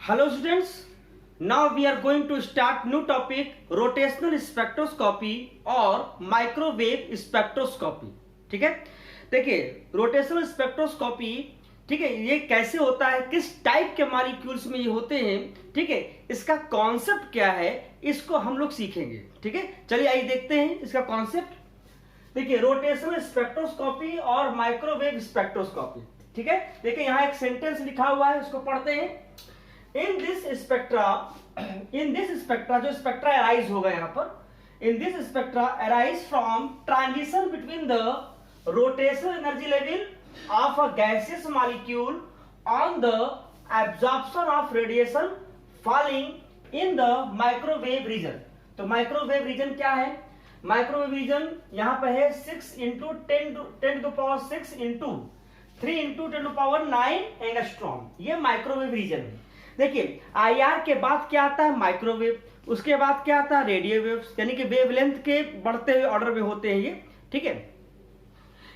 Hello students, now we are going to start new topic rotational spectroscopy और microwave spectroscopy. ठीक है, देखिए rotational spectroscopy, ठीक है, ये कैसे होता है, किस टाइप के मॉलिक्यूल्स में ये होते हैं, ठीक है, इसका कॉन्सेप्ट क्या है, इसको हम लोग सीखेंगे। ठीक है, चलिए आइए देखते हैं इसका कॉन्सेप्ट। देखिए रोटेशनल स्पेक्ट्रोस्कोपी और माइक्रोवेव स्पेक्ट्रोस्कोपी। ठीक है, देखिए यहाँ एक सेंटेंस लिखा हुआ है, उसको पढ़ते हैं। इन दिस स्पेक्ट्रा जो स्पेक्ट्रा अराइज होगा यहाँ पर, in this spectra arise from transition between the rotational energy level of a gaseous molecule on the absorption of radiation falling in the microwave region. तो माइक्रोवेव रीजन क्या है? Microwave region यहाँ पे है 6 into 10⁻⁶ into 3 इंटू 10⁹ angstrom. ये microwave region है। देखिए आईआर के बाद क्या आता है? माइक्रोवेव। उसके बाद क्या आता है? रेडियो वेव्स, यानी कि वेवलेंथ के बढ़ते हुए ऑर्डर में होते हैं ये। ठीक है,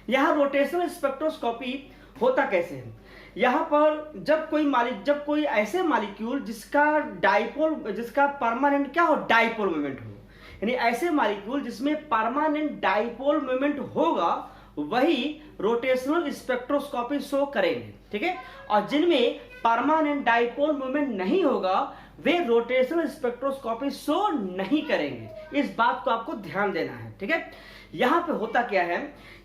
यहां रोटेशनल स्पेक्ट्रोस्कोपी होता कैसे है? यहां पर जब कोई ऐसे मॉलिक्यूल जिसका परमानेंट क्या हो, डाइपोल मोमेंट हो, यानी ऐसे मॉलिक्यूल जिसमें परमानेंट डाइपोल मोमेंट होगा, वही रोटेशनल स्पेक्ट्रोस्कोपी शो करेंगे। ठीक है, और जिनमें परमानेंट डाइपोल मोमेंट नहीं होगा, वे रोटेशनल स्पेक्ट्रोस्कोपी शो नहीं करेंगे। इस बात को आपको ध्यान देना है। ठीक है, यहां पे होता क्या है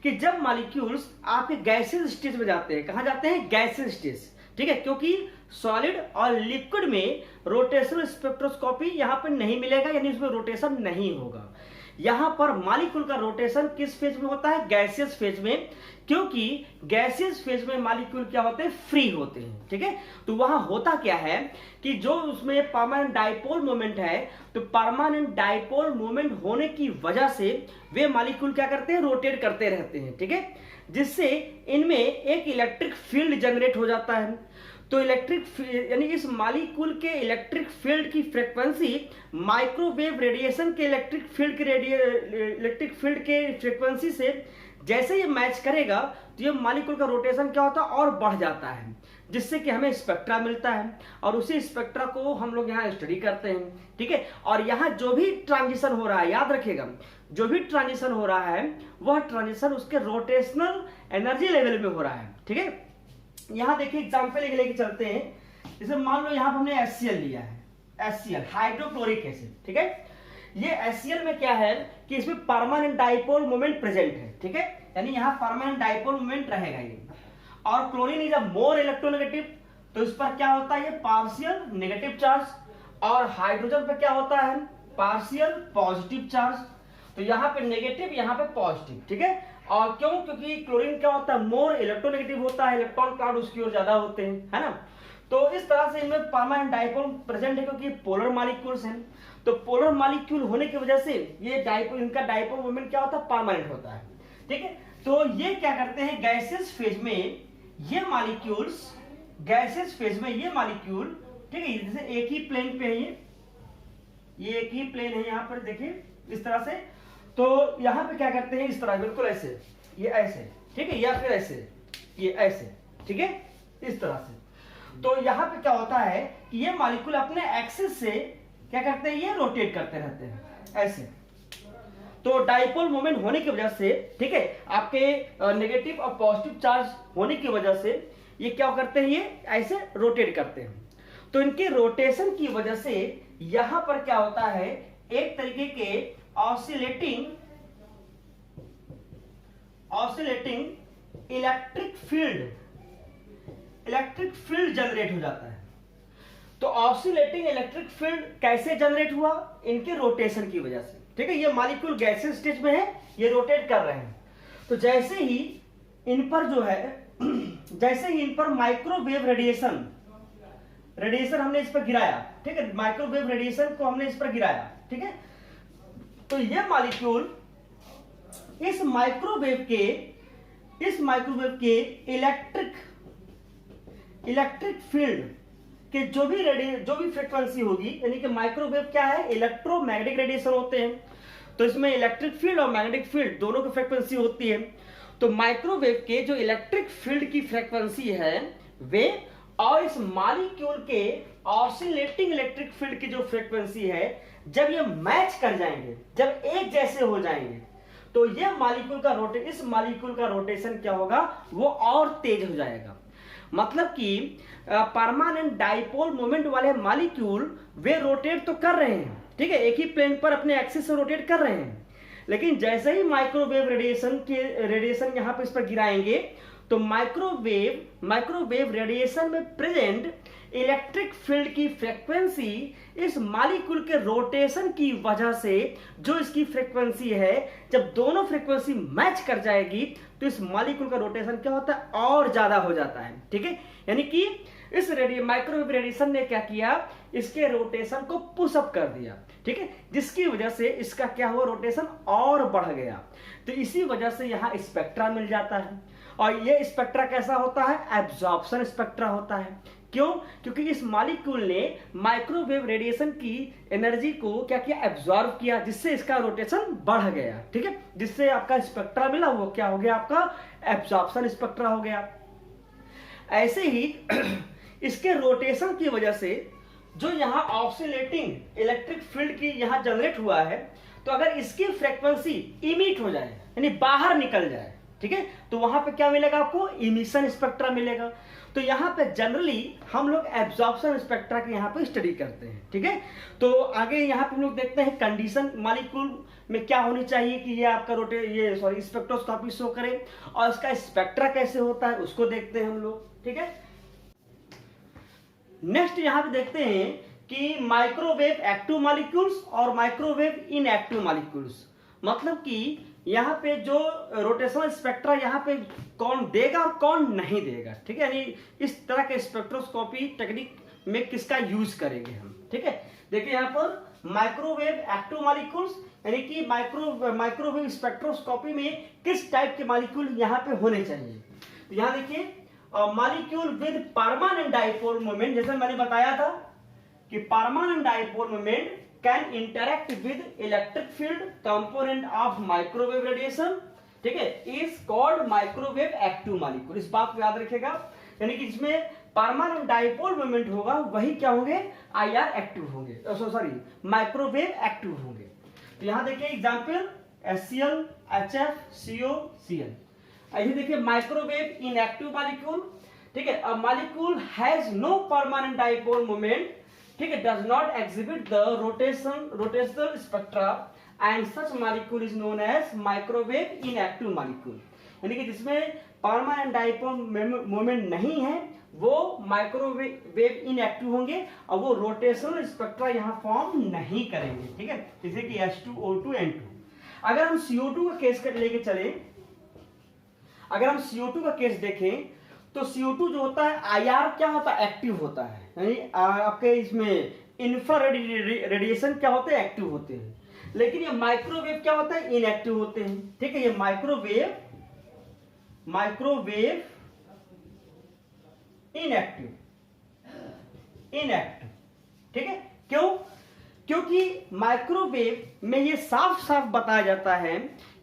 कि जब मॉलिक्यूल्स आपके गैसियस स्टेज में जाते हैं, कहां जाते हैं? Gaseous stage. ठीक है, क्योंकि सॉलिड और लिक्विड में रोटेशनल स्पेक्ट्रोस्कोपी यहां पर नहीं मिलेगा, यानी उसमें रोटेशन नहीं होगा। यहां पर मॉलिक्यूल का रोटेशन किस फेज में होता है? गैसियस फेज में, क्योंकि गैसियस फेज में मॉलिक्यूल क्या होते हैं? फ्री होते हैं। ठीक है, तो वहां होता क्या है कि जो उसमें परमानेंट डाइपोल मोमेंट है, तो परमानेंट डाइपोल मोमेंट होने की वजह से वे मॉलिक्यूल क्या करते हैं? रोटेट करते रहते हैं। ठीक है, जिससे इनमें एक इलेक्ट्रिक फील्ड जनरेट हो जाता है। तो इलेक्ट्रिक यानी इस मॉलिक्यूल के इलेक्ट्रिक फील्ड की फ्रीक्वेंसी माइक्रोवेव रेडिएशन के इलेक्ट्रिक फील्ड के फ्रीक्वेंसी से जैसे ये मैच करेगा, तो ये मॉलिक्यूल का रोटेशन क्या होता है? और बढ़ जाता है, जिससे कि हमें स्पेक्ट्रा मिलता है, और उसी स्पेक्ट्रा को हम लोग यहाँ स्टडी करते हैं। ठीक है, और यहाँ जो भी ट्रांजिशन हो रहा है, याद रखिएगा, जो भी ट्रांजिशन हो रहा है वह ट्रांजिशन उसके रोटेशनल एनर्जी लेवल में हो रहा है। ठीक है, यहां देखिए एग्जांपल लेके चलते हैं। जैसे मान लो यहां पर हमने HCl लिया है, HCl हाइड्रोक्लोरिक एसिड। ठीक है, ये HCl में क्या है कि इसमें परमानेंट डाइपोल मोमेंट प्रेजेंट है। ठीक है, यानी यहां परमानेंट डाइपोल मोमेंट रहेगा ये। और chlorine is a more electronegative, तो इस पर क्या होता है? ये पार्शियल नेगेटिव चार्ज। और हाइड्रोजन पर क्या होता है? Partial positive charge. तो यहाँ पे नेगेटिव, यहाँ पे पॉजिटिव। ठीक है, और क्यों? क्योंकि क्लोरीन क्या होता है? मोर इलेक्ट्रोनेगेटिव होता है, इलेक्ट्रॉन क्लाउड उसकी ओर ज्यादा होते हैं, है ना। तो इस तरह से इनमें परमानेंट डाइपोल प्रेजेंट है, क्योंकि पोलर मॉलिक्यूल्स हैं। तो पोलर मॉलिक्यूल होने की वजह से ये डाइपोल, इनका डाइपोल मोमेंट क्या होता है? परमानेंट होता है। ठीक है, तो ये क्या करते हैं? गैसियस फेज में ये मॉलिक्यूल्स, गैसियस फेज में ये मॉलिक्यूल, ठीक है, जैसे एक ही प्लेन पे है, ये एक ही प्लेन है यहाँ पर, देखिए इस तरह से। तो यहां पे क्या करते हैं? इस तरह, बिल्कुल ऐसे, ये ऐसे, ठीक है, या फिर ऐसे, ये ऐसे, ठीक है, इस तरह से। तो यहां पे क्या होता है कि ये मॉलिक्यूल अपने एक्सिस से क्या करते हैं? ये रोटेट करते रहते हैं ऐसे। तो डाइपोल मोमेंट होने की वजह से, ठीक है, आपके नेगेटिव और पॉजिटिव चार्ज होने की वजह से ये क्या करते हैं? ये ऐसे रोटेट करते हैं। तो इनके रोटेशन की वजह से यहां पर क्या होता है? एक तरीके के ऑसिलेटिंग इलेक्ट्रिक फील्ड जनरेट हो जाता है। तो ऑसिलेटिंग इलेक्ट्रिक फील्ड कैसे जनरेट हुआ? इनके रोटेशन की वजह से। ठीक है, ये मॉलिक्यूल गैसियस स्टेज में है, ये रोटेट कर रहे हैं। तो जैसे ही इन पर जो है जैसे ही इन पर माइक्रोवेव रेडिएशन हमने इस पर गिराया, ठीक है, माइक्रोवेव रेडिएशन को हमने इस पर गिराया, ठीक है, तो ये मॉलिक्यूल इस माइक्रोवेव के इलेक्ट्रिक फील्ड के जो भी फ्रीक्वेंसी होगी, यानी कि माइक्रोवेव क्या है? इलेक्ट्रोमैग्नेटिक रेडिएशन होते हैं। तो इसमें इलेक्ट्रिक फील्ड और मैग्नेटिक फील्ड दोनों की फ्रीक्वेंसी होती है। तो माइक्रोवेव के जो इलेक्ट्रिक फील्ड की फ्रीक्वेंसी है वे और इस मॉलिक्यूल के ऑसिलेटिंग इलेक्ट्रिक फील्ड की जो फ्रीक्वेंसी है, जब ये मैच कर जाएंगे, जब एक जैसे हो जाएंगे, तो ये मॉलिक्यूल का इस मॉलिक्यूल का रोटेशन क्या होगा, वो और तेज हो जाएगा। मतलब कि परमानेंट डाइपोल मोमेंट वाले मॉलिक्यूल वे रोटेट तो कर रहे हैं, ठीक है, एक ही प्लेन पर अपने एक्सिस से रोटेट कर रहे हैं, लेकिन जैसे ही माइक्रोवेव रेडिएशन यहां पर इस पर गिराएंगे, तो माइक्रोवेव रेडिएशन में प्रेजेंट इलेक्ट्रिक फील्ड की फ्रीक्वेंसी इस मॉलिक्यूल के रोटेशन की वजह से, जो इसकी फ्रीक्वेंसी है, जब दोनों फ्रीक्वेंसी मैच कर जाएगी, तो इस मॉलिक्यूल का रोटेशन क्या होता है, और ज्यादा हो जाता है, ठीक है। यानी कि इस माइक्रोवेव रेडिएशन ने क्या किया, इसके रोटेशन को पुश अप कर दिया, ठीक है, जिसकी वजह से इसका क्या हुआ, रोटेशन और बढ़ गया। तो इसी वजह से यहां स्पेक्ट्रा मिल जाता है। और ये स्पेक्ट्रा कैसा होता है, एब्जॉर्प्शन स्पेक्ट्रा होता है। क्यों? क्योंकि इस मॉलिक्यूल ने माइक्रोवेव रेडिएशन की एनर्जी को क्या किया, एब्जॉर्ब किया, जिससे इसका रोटेशन बढ़ गया, ठीक है, जिससे आपका स्पेक्ट्रा मिला, वो क्या हो गया, आपका एब्जॉर्प्शन स्पेक्ट्रा हो गया। ऐसे ही इसके रोटेशन की वजह से जो यहां ऑसिलेटिंग इलेक्ट्रिक फील्ड की यहां जनरेट हुआ है, तो अगर इसकी फ्रीक्वेंसी इमिट हो जाए, यानी बाहर निकल जाए, ठीक है, तो वहां पे क्या मिलेगा, आपको इमिशन स्पेक्ट्रा मिलेगा। तो यहाँ पे जनरली हम लोग एब्जॉर्प्शन स्पेक्ट्रा की यहाँ पे स्टडी करते हैं, ठीक है। तो आगे यहाँ पे हम लोग देखते हैं कंडीशन मॉलिक्यूल में क्या होनी चाहिए कि ये आपका स्पेक्ट्रोस्कोपी शो करे, और इसका स्पेक्ट्रा कैसे होता है उसको देखते हैं हम लोग, ठीक है। नेक्स्ट यहाँ पे देखते हैं कि माइक्रोवेव एक्टिव मॉलिक्यूल्स और माइक्रोवेव इनएक्टिव मॉलिक्यूल्स, मतलब कि यहाँ पे जो रोटेशनल स्पेक्ट्रा यहाँ पे कौन देगा और कौन नहीं देगा, ठीक है, यानी इस तरह के स्पेक्ट्रोस्कोपी टेक्निक में किसका यूज करेंगे हम, ठीक है। देखिए यहाँ पर माइक्रोवेव एक्टिव मॉलिक्यूल्स, यानी कि माइक्रोवेव स्पेक्ट्रोस्कोपी में किस टाइप के मॉलिक्यूल यहाँ पे होने चाहिए। तो यहाँ देखिए molecule with permanent dipole moment, जैसे मैंने बताया था कि permanent dipole moment can interact with electric field component of microwave radiation, ठीक है, is called microwave active molecule। इस बात को याद रखिएगा, यानी कि इसमें परमानेंट डाइपोल मोमेंट होगा, वही क्या होंगे, IR एक्टिव होंगे, माइक्रोवेव एक्टिव होंगे। तो यहां देखिए example HCl, HF, CO, Cl। ऐसे देखिए माइक्रोवेव इनएक्टिव मॉलिक्यूल, ठीक है, a molecule has no permanent dipole moment, ठीक है, does not exhibit the rotational spectra and such molecule is known as microwave inactive molecule। यानी कि जिसमें परमानेंट डाइपोल मोमेंट नहीं है, वो माइक्रोवेव इनएक्टिव होंगे और वो रोटेशनल स्पेक्ट्रा यहाँ फॉर्म नहीं करेंगे, ठीक है, जैसे कि H2O2 N2। अगर हम CO2 का केस लेके चले, अगर हम CO2 का केस देखें, तो CO2 जो होता है IR क्या होता है, एक्टिव होता है, यानी आपके इसमें इंफ्रारेड रेडिएशन क्या होते हैं, एक्टिव होते हैं, लेकिन ये माइक्रोवेव क्या होता है, इनएक्टिव होते हैं, ठीक है। ये माइक्रोवेव इनएक्टिव, ठीक है। क्यों? क्योंकि माइक्रोवेव में ये साफ साफ बताया जाता है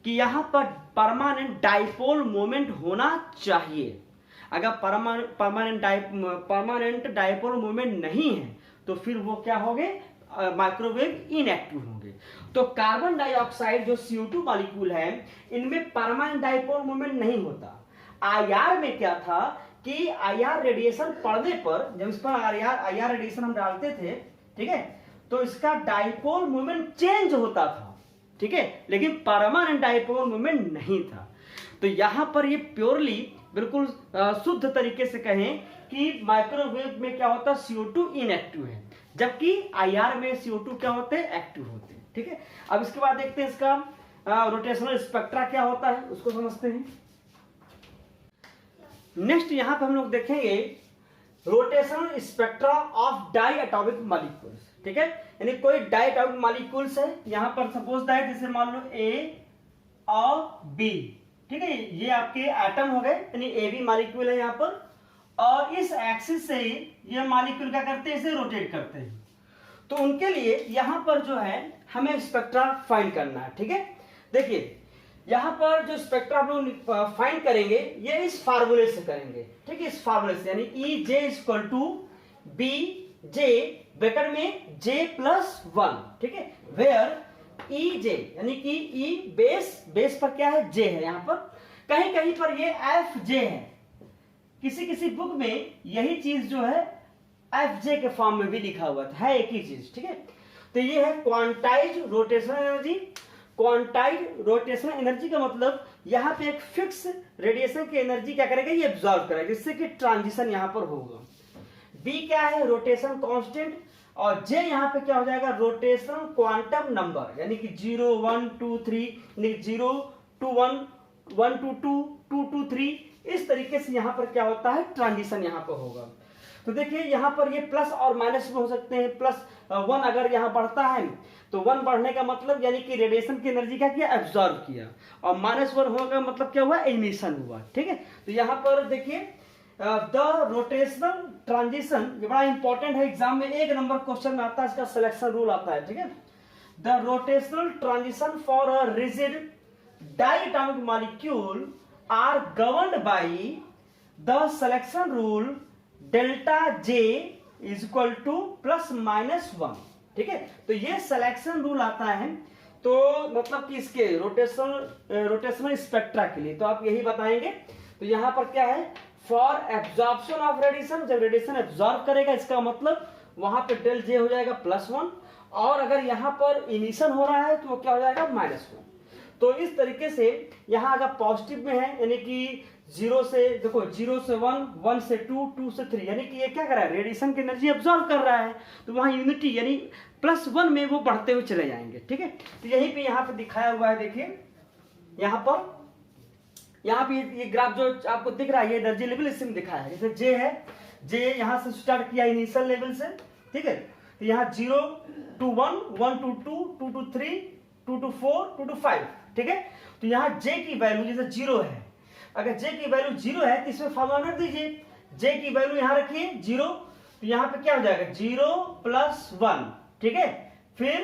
कि यहां पर परमानेंट डाइपोल मोमेंट होना चाहिए। अगर परमानेंट डाइपोल मोमेंट नहीं है, तो फिर वो क्या होंगे, माइक्रोवेव इनएक्टिव होंगे। तो कार्बन डाइऑक्साइड जो CO2 मॉलिक्यूल है, इनमें परमानेंट डाइपोल मोमेंट नहीं होता। IR में क्या था कि IR रेडिएशन पड़ने पर, जब इस पर IR रेडिएशन हम डालते थे, ठीक है, तो इसका डाइपोल मोमेंट चेंज होता था, ठीक है, लेकिन परमानेंट डाइपोल मोमेंट नहीं था। तो यहां पर ये प्योरली बिल्कुल शुद्ध तरीके से कहें कि माइक्रोवेव में क्या होता है, CO2 इनएक्टिव है, जबकि IR में CO2 क्या होते हैं, एक्टिव होते हैं, ठीक है। अब इसके बाद देखते हैं इसका रोटेशनल स्पेक्ट्रा क्या होता है, उसको समझते हैं। नेक्स्ट यहां पे हम लोग देखेंगे rotational spectra of diatomic molecules, ठीक है, यानी कोई डाइएटॉमिक मॉलिक्यूल्स है, यहां पर सपोज दैट जैसे मान लो A और B, ठीक है, ये आपके एटम हो गए, यानी AB मॉलिक्यूल है यहाँ पर, और इस एक्सिस से ये मॉलिक्यूल क्या करते हैं, इसे रोटेट करते हैं। तो उनके लिए यहाँ पर जो है हमें स्पेक्ट्रा फाइंड करना है, ठीक है। देखिए यहाँ पर जो स्पेक्ट्रा हम लोग फाइंड करेंगे, ये इस फार्मूले से करेंगे, ठीक है, इस फार्मूले से, यानी EJ = B जे ब्रैकेट में जे प्लस वन, ठीक है, वेयर ई जे यानी कि ई बेस पर क्या है, जे है। यहां पर कहीं कहीं पर ये एफ जे है, किसी किसी बुक में यही चीज जो है एफ जे के फॉर्म में भी लिखा हुआ था, है एक ही चीज, ठीक है। तो ये है quantize rotational energy. Quantize rotational energy का मतलब यहाँ पे एक फिक्स रेडिएशन की एनर्जी क्या करेगा, ये एब्जॉर्ब करेगा, जिससे कि ट्रांजिशन यहाँ पर होगा। बी क्या है, रोटेशन कांस्टेंट, और जे यहाँ पे क्या हो जाएगा, रोटेशन क्वांटम नंबर, यानी कि 0 1 2 3, 0 2 1 1 2 2 2 2 3, इस तरीके से यहाँ पर क्या होता है, ट्रांजिशन यहाँ पर होगा। तो देखिए यहाँ पर ये प्लस और माइनस में हो सकते हैं। प्लस 1 अगर यहाँ बढ़ता है तो 1 बढ़ने का मतलब यानी कि रेडिएशन की एनर्जी क्या किया, एब्जॉर्ब किया, और -1 होने का मतलब क्या हुआ, एमिशन हुआ, ठीक है। तो यहाँ पर देखिए द रोटेशनल ट्रांजिशन, ये बड़ा इंपॉर्टेंट है, एग्जाम में 1 नंबर क्वेश्चन में आता है, इसका सिलेक्शन रूल आता है, ठीक है। The rotational transition for a rigid diatomic molecule are governed by the selection rule delta J is equal to ±1, ठीक है। तो ये सिलेक्शन रूल आता है, तो मतलब कि इसके रोटेशनल स्पेक्ट्रा के लिए तो आप यही बताएंगे। तो यहां पर क्या है, फॉर एब्जॉर्प्शन ऑफ रेडिएशन, जब रेडिएशन एब्जॉर्ब करेगा इसका मतलब वहां पे डेल जे हो जाएगा +1, और अगर यहां पर इमिशन हो रहा है तो वो क्या हो जाएगा, -1। तो इस तरीके से यहां अगर पॉजिटिव में है यानी कि 0 से देखो 0 से 1, 1 से 2, 2 से 3, यानी कि ये क्या कर रहा है, रेडिएशन की एनर्जी एब्जॉर्ब कर रहा है, तो वहां यूनिटी यानी +1 में वो बढ़ते हुए चले जाएंगे, ठीक है। तो यही पे यहाँ पे दिखाया हुआ है, देखिए यहाँ पे ये ग्राफ जो आपको दिख रहा है, ये एनर्जी लेवल इसमें दिखाया है। जैसे जे है, जे यहाँ से स्टार्ट किया इनिशियल लेवल से, ठीक है। तो यहाँ 0 to 1, 1 to 2, 2 to 3, 2 to 4, 2 to 5, ठीक है। तो यहाँ जे की वैल्यू जैसे 0 है, अगर जे की वैल्यू 0 है तो इसमें फॉर्मूला रख दीजिए, जे की वैल्यू यहाँ रखिए 0, तो यहाँ पे क्या हो जाएगा, 0 + 1, ठीक है, फिर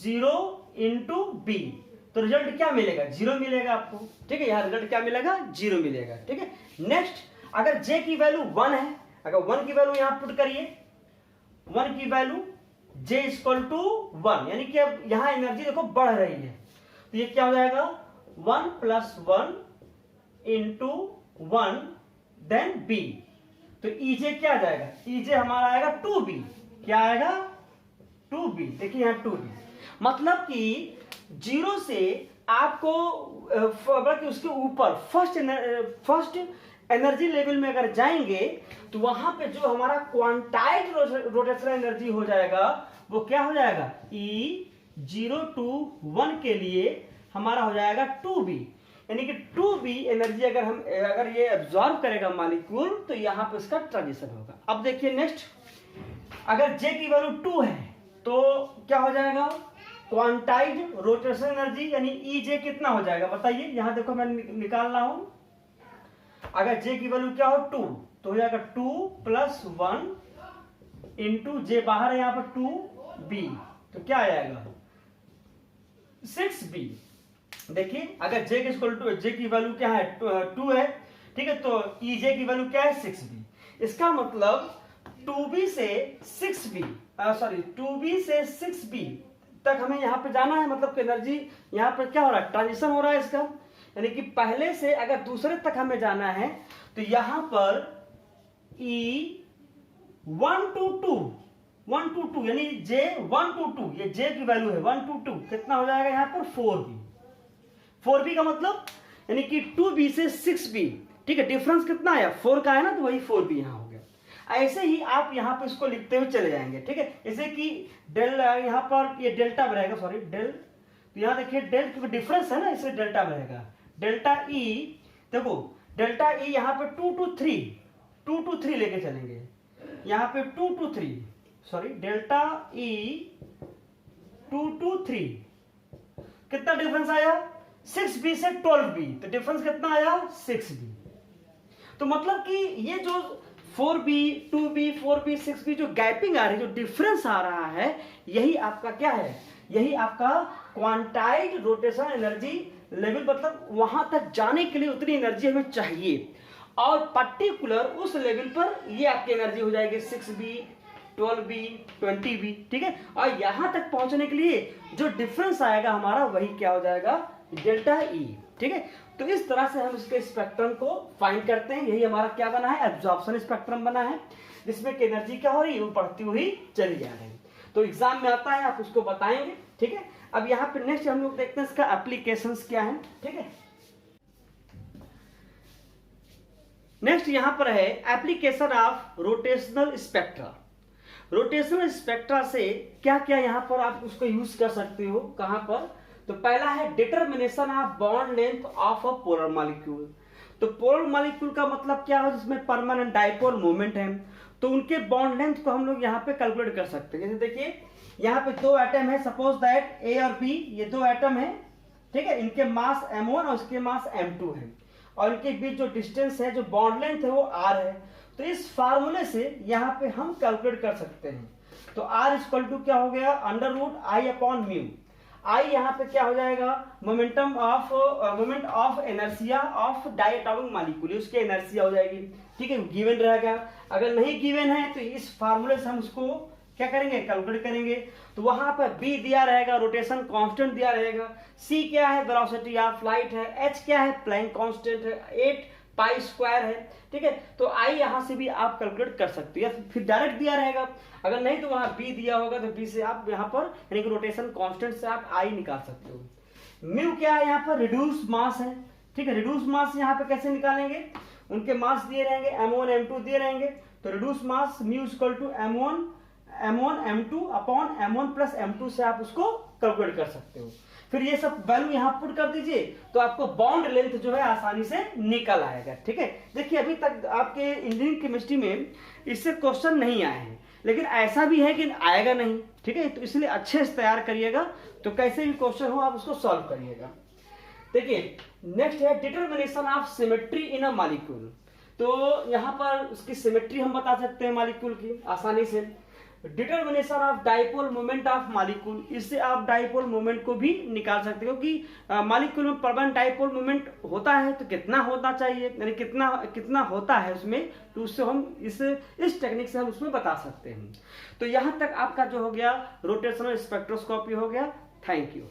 0 × b, तो रिजल्ट क्या मिलेगा, 0 मिलेगा आपको, ठीक है। यहाँ रिजल्ट क्या मिलेगा, 0 मिलेगा, ठीक है। नेक्स्ट, अगर जे की वैल्यू 1 है, अगर 1 की वैल्यू यहाँ पुट करिए, 1 की वैल्यू जे = 1, यानी कि अब यहाँ एनर्जी देखो बढ़ रही है, तो ये क्या हो जाएगा, 1 + 1 × 1 देन b, तो ईजे क्या आ जाएगा, ईजे हमारा आएगा 2b, क्या आएगा, 2b, देखिए यहाँ 2b, मतलब कि 0 से आपको कि उसके ऊपर फर्स्ट एनर्जी लेवल में अगर जाएंगे तो वहां पे जो हमारा क्वांटाइज रोटेशनल एनर्जी हो जाएगा वो क्या हो जाएगा, E0 to 1 के लिए हमारा हो जाएगा 2b, यानी कि 2b एनर्जी अगर ये एब्जॉर्ब करेगा मॉलिक्यूल तो यहाँ पे इसका ट्रांजिशन होगा। अब देखिए नेक्स्ट, अगर J की वैल्यू 2 है तो क्या हो जाएगा, क्वांटाइज रोटेशनल एनर्जी यानी EJ कितना हो जाएगा बताइए, यहां देखो मैं निकाल रहा हूं। अगर J की वैल्यू क्या हो 2, तो हो जाएगा 2 + 1 × J बाहर है यहां पर 2b, तो क्या आ जाएगा 6b। देखिए अगर J की वैल्यू क्या है 2 है, ठीक है, तो EJ की वैल्यू क्या है 6b, इसका मतलब 2b से 6b तक हमें यहाँ पे जाना है, मतलब एनर्जी यहाँ पर क्या हो रहा है, ट्रांजिशन हो रहा है इसका, यानी कि पहले से अगर दूसरे तक हमें जाना है तो यहाँ पर E1 to 2 यानी J1 to 2, ये J की वैल्यू है 1 to 2, कितना हो जाएगा यहाँ पर 4b का मतलब यानी कि 2b से 6b, ठीक है, डिफरेंस कितना आया 4 का है ना, तो वही 4b यहाँ हो गया। ऐसे ही आप यहाँ पे इसको लिखते हुए चले जाएंगे, ठीक है, जैसे कि डेल यहाँ पर ये डेल्टा रहेगा, सॉरी डेल, तो यहाँ देखिए डेल क्योंकि डिफरेंस है ना इसलिए डेल्टा रहेगा, डेल्टा ई, देखो डेल्टा ई यहाँ पे 2 to 3 लेके चलेंगे, यहाँ पे 2 to 3, sorry delta E 2 to 3, कितना डिफरेंस आया 6b से 12b, तो डिफरेंस कितना आया 6b। तो मतलब कि ये जो 4b 2b 4b 6b जो गैपिंग आ रही है, जो डिफरेंस आ रहा है, यही आपका क्या है, यही आपका क्वांटाइज रोटेशन एनर्जी लेवल, मतलब वहां तक जाने के लिए उतनी एनर्जी हमें चाहिए, और पर्टिकुलर उस लेवल पर ये आपकी एनर्जी हो जाएगी 6b 12B 20B, ठीक है। और यहां तक पहुंचने के लिए जो डिफरेंस आएगा हमारा वही क्या हो जाएगा, डेल्टा E, ठीक है। तो इस तरह से हम इसके स्पेक्ट्रम को फाइंड करते हैं। यही हमारा क्या बना है, एब्जॉर्प्शन स्पेक्ट्रम बना है, जिसमें कि एनर्जी क्या हो रही है, वो बढ़ती हुई चली जा रही है। तो एग्जाम में आता है, आप उसको बताएंगे, ठीक है। अब यहाँ पे नेक्स्ट हम लोग देखते हैं इसका एप्लीकेशंस क्या है, ठीक है। नेक्स्ट यहाँ पर है application of rotational spectra. Rotational spectra से क्या क्या यहाँ पर आप उसको यूज कर सकते हो, कहां पर। तो पहला है determination of bond length of a polar molecule. तो पोलर मॉलिक्यूल का मतलब क्या है, जिसमें परमानेंट डाइपोल मोमेंट है, तो उनके बॉन्ड लेंथ को हम लोग यहाँ पे कैलकुलेट कर सकते हैं। जैसे देखिए यहाँ पे दो एटम है, सपोज दैट ए और बी, ये दो एटम है, ठीक है। इनके मास m1 और इसके मास m2 है, और इनके बीच जो डिस्टेंस है, जो बॉन्ड लेंथ है, वो r है। तो इस फार्मूले से यहाँ पे हम कैलकुलेट कर सकते हैं। तो r इक्वल टू क्या हो गया, √I/μ। I यहाँ पे क्या हो जाएगा, moment of inertia of diatomic molecule, उसकी इनर्शिया हो जाएगी, ठीक है, गिवन रहेगा। अगर नहीं गिवन है तो इस फार्मूले से हम उसको क्या करेंगे, कैलकुलेट करेंगे। तो वहां पर B दिया रहेगा, रोटेशन कांस्टेंट दिया रहेगा, C क्या है, वेलोसिटी ऑफ लाइट है, H क्या है, प्लैंक कांस्टेंट है, 8π² है, ठीक है। तो I यहां से भी आप कैलकुलेट कर सकते हो, या फिर डायरेक्ट दिया रहेगा। अगर नहीं तो वहां B दिया होगा, तो B से आप यहाँ पर यानी कि रोटेशन कांस्टेंट से आप I निकाल सकते हो। म्यू क्या है, यहाँ पर रिड्यूस मास है, ठीक है। रिड्यूस मास यहाँ पे कैसे निकालेंगे, उनके मास दिए रहेंगे, m1 m2 दिए रहेंगे, तो reduce mass mu equal to m1 m2 upon m1 plus m2 से आप उसको कैलकुलेट कर सकते हो। फिर ये सब वैल्यू यहाँ पुट कर दीजिए, तो आपको बॉन्ड लेंथ जो है आसानी से निकल आएगा, ठीक है। देखिए अभी तक आपके इंजीनियरिंग केमिस्ट्री में इससे क्वेश्चन नहीं आए हैं, लेकिन ऐसा भी है कि आएगा नहीं, ठीक है। तो इसलिए अच्छे से तैयार करिएगा, तो कैसे भी क्वेश्चन हो आप उसको सॉल्व करिएगा। देखिए नेक्स्ट है determination of symmetry in a molecule. तो यहाँ पर उसकी सिमेट्री हम बता सकते हैं मॉलिक्यूल की आसानी से। Determination of dipole moment of molecule, इससे आप डाइपोल मोमेंट को भी निकाल सकते हो, क्योंकि मॉलिक्यूल में परमानेंट डाइपोल मोमेंट होता है, तो कितना होना चाहिए, यानी कितना होता है उसमें, तो उससे हम इस टेक्निक से हम उसमें बता सकते हैं। तो यहाँ तक आपका जो हो गया रोटेशनल स्पेक्ट्रोस्कोपी हो गया। Thank you.